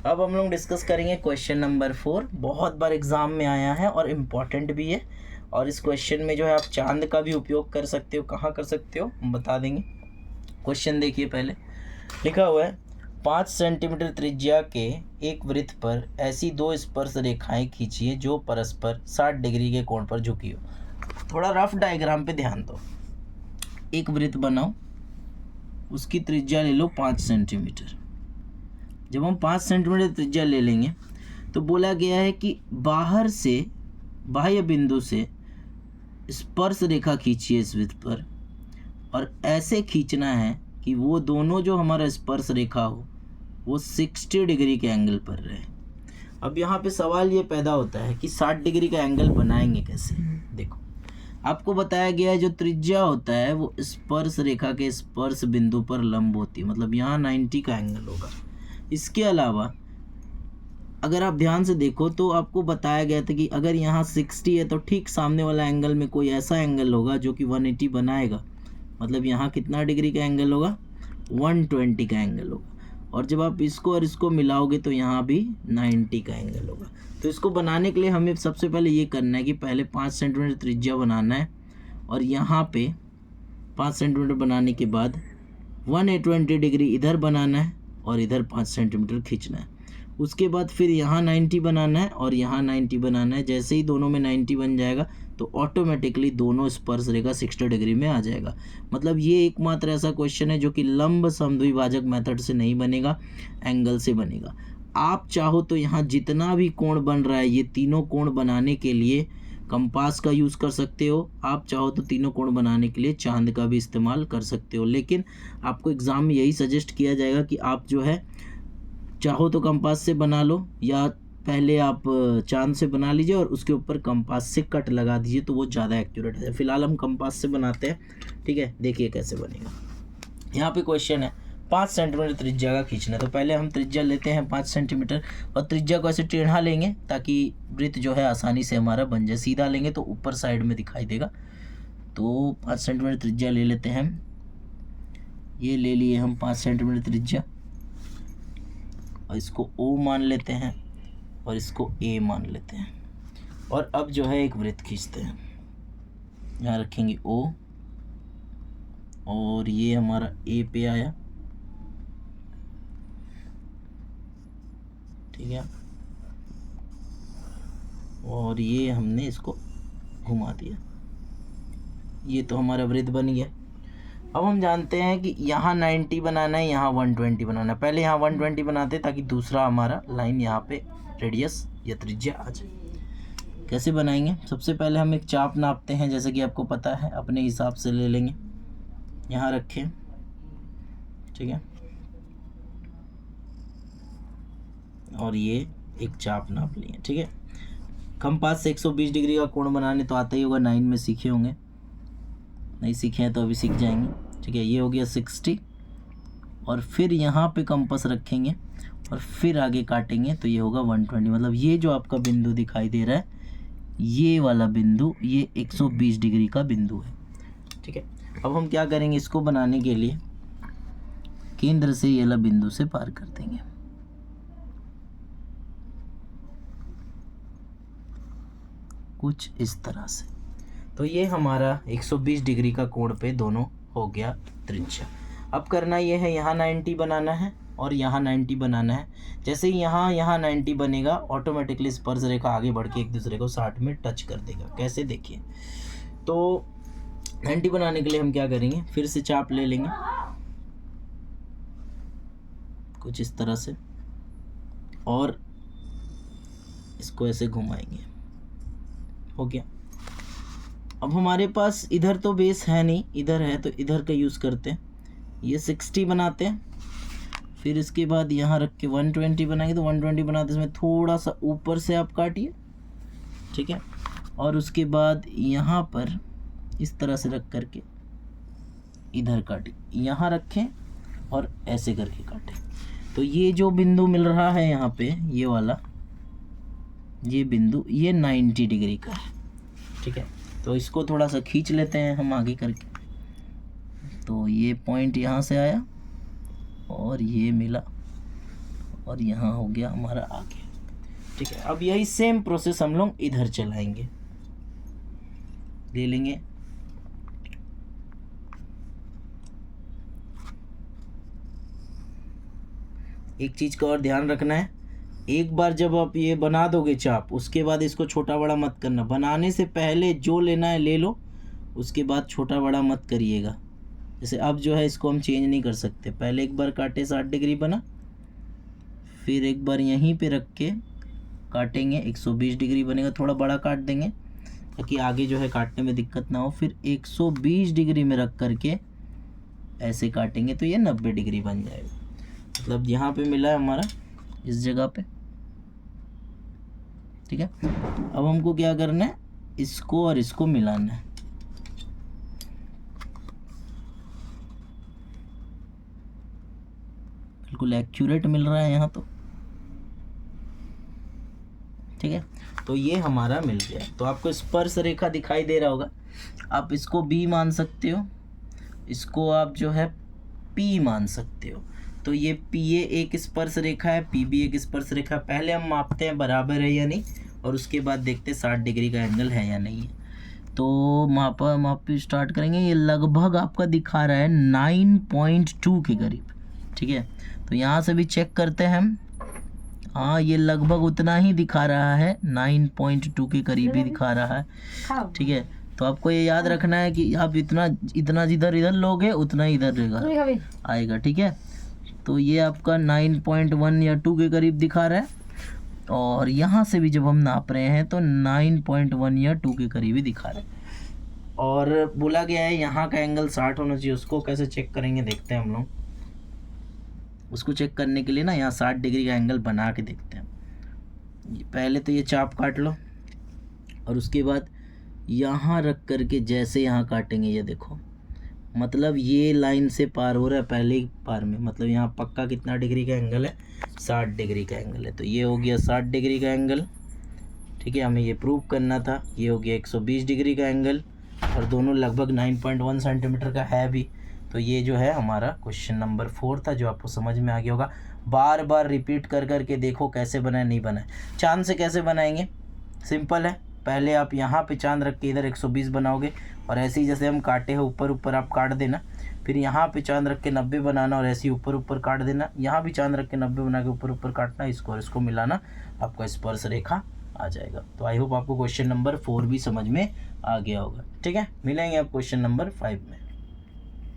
अब हम लोग डिस्कस करेंगे क्वेश्चन नंबर 4। बहुत बार एग्जाम में आया है और इम्पॉर्टेंट भी है, और इस क्वेश्चन में जो है आप चांद का भी उपयोग कर सकते हो। कहाँ कर सकते हो हम बता देंगे। क्वेश्चन देखिए, पहले लिखा हुआ है 5 सेंटीमीटर त्रिज्या के एक वृत्त पर ऐसी दो स्पर्श रेखाएं खींचिए जो परस्पर 60 डिग्री के कोण पर झुकी हो। थोड़ा रफ डायग्राम पे ध्यान दो। एक वृत्त बनाओ, उसकी त्रिज्या ले लो 5 सेंटीमीटर। जब हम 5 सेंटीमीटर त्रिज्या ले लेंगे तो बोला गया है कि बाहर से बाह्य बिंदु से स्पर्श रेखा खींचिए इस वृत्त पर, और ऐसे खींचना है कि वो दोनों जो हमारा स्पर्श रेखा हो वो 60 डिग्री के एंगल पर रहे। अब यहाँ पे सवाल ये पैदा होता है कि 60 डिग्री का एंगल बनाएंगे कैसे। देखो, आपको बताया गया है जो त्रिज्या होता है वो स्पर्श रेखा के स्पर्श बिंदु पर लंब होती है, मतलब यहाँ 90 का एंगल होगा। इसके अलावा अगर आप ध्यान से देखो तो आपको बताया गया था कि अगर यहाँ 60 है तो ठीक सामने वाला एंगल में कोई ऐसा एंगल होगा जो कि 180 बनाएगा, मतलब यहाँ कितना डिग्री का एंगल होगा, 120 का एंगल होगा। और जब आप इसको और इसको मिलाओगे तो यहाँ भी 90 का एंगल होगा। तो इसको बनाने के लिए हमें सबसे पहले ये करना है कि पहले 5 सेंटीमीटर त्रिज्या बनाना है, और यहाँ पे 5 सेंटीमीटर बनाने के बाद 120 डिग्री इधर बनाना है और इधर 5 सेंटीमीटर खींचना है। उसके बाद फिर यहाँ 90 बनाना है और यहाँ 90 बनाना है। जैसे ही दोनों में 90 बन जाएगा तो ऑटोमेटिकली दोनों स्पर्श रेखा 60 डिग्री में आ जाएगा। मतलब ये एकमात्र ऐसा क्वेश्चन है जो कि लंब समद्विभाजक मेथड से नहीं बनेगा, एंगल से बनेगा। आप चाहो तो यहाँ जितना भी कोण बन रहा है, ये तीनों कोण बनाने के लिए कंपास का यूज़ कर सकते हो। आप चाहो तो तीनों कोण बनाने के लिए चांद का भी इस्तेमाल कर सकते हो, लेकिन आपको एग्ज़ाम में यही सजेस्ट किया जाएगा कि आप जो है चाहो तो कंपास से बना लो, या पहले आप चांद से बना लीजिए और उसके ऊपर कंपास से कट लगा दीजिए, तो वो ज़्यादा एक्यूरेट है। फिलहाल हम कंपास से बनाते हैं, ठीक है। देखिए कैसे बनेगा। यहाँ पे क्वेश्चन है 5 सेंटीमीटर त्रिज्या का खींचना है। तो पहले हम त्रिज्या लेते हैं 5 सेंटीमीटर, और त्रिज्या को ऐसे टेढ़ा लेंगे ताकि वृत्त जो है आसानी से हमारा बन जाए। सीधा लेंगे तो ऊपर साइड में दिखाई देगा। तो 5 सेंटीमीटर त्रिज्या ले लेते हैं हम। ये ले लिए हम 5 सेंटीमीटर त्रिज्या, और इसको O मान लेते हैं और इसको A मान लेते हैं। और अब जो है एक वृत्त खींचते हैं। यहाँ रखेंगे O, और ये हमारा A पे आया, ठीक है। और ये हमने इसको घुमा दिया, ये तो हमारा वृत्त बन गया। अब हम जानते हैं कि यहाँ 90 बनाना है, यहाँ 120 बनाना है। पहले यहाँ 120 बनाते ताकि दूसरा हमारा लाइन यहाँ पे रेडियस या त्रिज्या आ जाए। कैसे बनाएंगे, सबसे पहले हम एक चाप नापते हैं, जैसे कि आपको पता है, अपने हिसाब से ले लेंगे। यहाँ रखें, ठीक है, और ये एक चाप नाप लिए, ठीक है। कंपास से 120 डिग्री का कोण बनाने तो आता ही होगा, 9 में सीखे होंगे, नहीं सीखे हैं तो अभी सीख जाएंगे, ठीक है। ये हो गया 60, और फिर यहाँ पे कंपास रखेंगे और फिर आगे काटेंगे तो ये होगा 120। मतलब ये जो आपका बिंदु दिखाई दे रहा है, ये वाला बिंदु, ये 120 डिग्री का बिंदु है, ठीक है। अब हम क्या करेंगे, इसको बनाने के लिए केंद्र से ये वाला बिंदु से पार कर देंगे, कुछ इस तरह से। तो ये हमारा 120 डिग्री का कोण पे दोनों हो गया त्रिज्या। अब करना ये है, यहाँ 90 बनाना है और यहाँ 90 बनाना है। जैसे ही यहाँ 90 बनेगा, ऑटोमेटिकली स्पर्श रेखा आगे बढ़ के एक दूसरे को 60 में टच कर देगा। कैसे, देखिए। तो 90 बनाने के लिए हम क्या करेंगे, फिर से चाप ले लेंगे कुछ इस तरह से, और इसको ऐसे घुमाएंगे, हो गया। अब हमारे पास इधर तो बेस है नहीं, इधर है, तो इधर का यूज़ करते हैं। ये 60 बनाते हैं, फिर इसके बाद यहाँ रख के 120 बनाएंगे। तो 120 बनाते इसमें थोड़ा सा ऊपर से आप काटिए, ठीक है, और उसके बाद यहाँ पर इस तरह से रख करके इधर काटें, यहाँ रखें और ऐसे करके काटें। तो ये जो बिंदु मिल रहा है यहाँ पे, ये वाला, ये बिंदु, ये 90 डिग्री का है, ठीक है। तो इसको थोड़ा सा खींच लेते हैं हम आगे करके। तो ये पॉइंट यहाँ से आया और ये मिला, और यहाँ हो गया हमारा आगे। ठीक है, अब यही सेम प्रोसेस हम लोग इधर चलाएंगे। ले लेंगे एक चीज़ का और ध्यान रखना है, एक बार जब आप ये बना दोगे चाप, उसके बाद इसको छोटा बड़ा मत करना। बनाने से पहले जो लेना है ले लो, उसके बाद छोटा बड़ा मत करिएगा। जैसे अब जो है इसको हम चेंज नहीं कर सकते, पहले एक बार काटे 60 डिग्री बना, फिर एक बार यहीं पे रख के काटेंगे 120 डिग्री बनेगा, थोड़ा बड़ा काट देंगे ताकि आगे जो है काटने में दिक्कत ना हो। फिर 120 डिग्री में रख करके ऐसे काटेंगे तो ये 90 डिग्री बन जाएगा। मतलब यहाँ पे मिला है हमारा इस जगह पे। ठीक है, अब हमको क्या करना है, इसको और इसको मिलाना है। बिल्कुल एक्यूरेट मिल रहा है यहाँ तो। ठीक है, तो ये हमारा मिल गया। तो आपको स्पर्श रेखा दिखाई दे रहा होगा, आप इसको बी मान सकते हो, इसको आप जो है पी मान सकते हो। तो ये पी ए एक स्पर्श रेखा है, पी बी एक स्पर्श रेखा है। पहले हम मापते हैं बराबर है या नहीं, और उसके बाद देखते हैं 60 डिग्री का एंगल है या नहीं है। तो माप स्टार्ट करेंगे। ये लगभग आपका दिखा रहा है 9.2 के करीब। ठीक है, तो यहाँ से भी चेक करते हैं हम। हाँ, ये लगभग उतना ही दिखा रहा है, 9.2 के करीब ही दिखा रहा है। ठीक है, तो आपको ये याद रखना है कि आप इतना जिधर इधर लोगे उतना इधर आएगा। ठीक है, तो ये आपका 9.1 या 2 के करीब दिखा रहा है, और यहाँ से भी जब हम नाप रहे हैं तो 9.1 या 2 के करीब ही दिखा रहा है। और बोला गया है यहाँ का एंगल 60 होना चाहिए। उसको कैसे चेक करेंगे देखते हैं हम लोग। उसको चेक करने के लिए ना यहाँ 60 डिग्री का एंगल बना के देखते हैं। पहले तो ये चाप काट लो, और उसके बाद यहाँ रख करके जैसे यहाँ काटेंगे, ये देखो, मतलब ये लाइन से पार हो रहा है पहले ही पार में, मतलब यहाँ पक्का कितना डिग्री का एंगल है, 60 डिग्री का एंगल है। तो ये हो गया 60 डिग्री का एंगल। ठीक है, हमें ये प्रूव करना था। ये हो गया 120 डिग्री का एंगल, और दोनों लगभग 9.1 सेंटीमीटर का है भी। तो ये जो है हमारा क्वेश्चन नंबर 4 था, जो आपको समझ में आ गया होगा। बार बार रिपीट कर करके देखो कैसे बनाए नहीं बनाए। चांद से कैसे बनाएंगे, सिंपल है। पहले आप यहाँ पे चांद रख के इधर 120 बनाओगे, और ऐसे ही जैसे हम काटे हैं ऊपर ऊपर आप काट देना। फिर यहाँ पे चांद रख के 90 बनाना, और ऐसे ही ऊपर ऊपर काट देना। यहाँ भी चांद रख के 90 बना के ऊपर ऊपर काटना, इसको और इसको मिलाना, आपका स्पर्श रेखा आ जाएगा। तो आई होप आपको क्वेश्चन नंबर 4 भी समझ में आ गया होगा। ठीक है, मिलेंगे आप क्वेश्चन नंबर 5 में।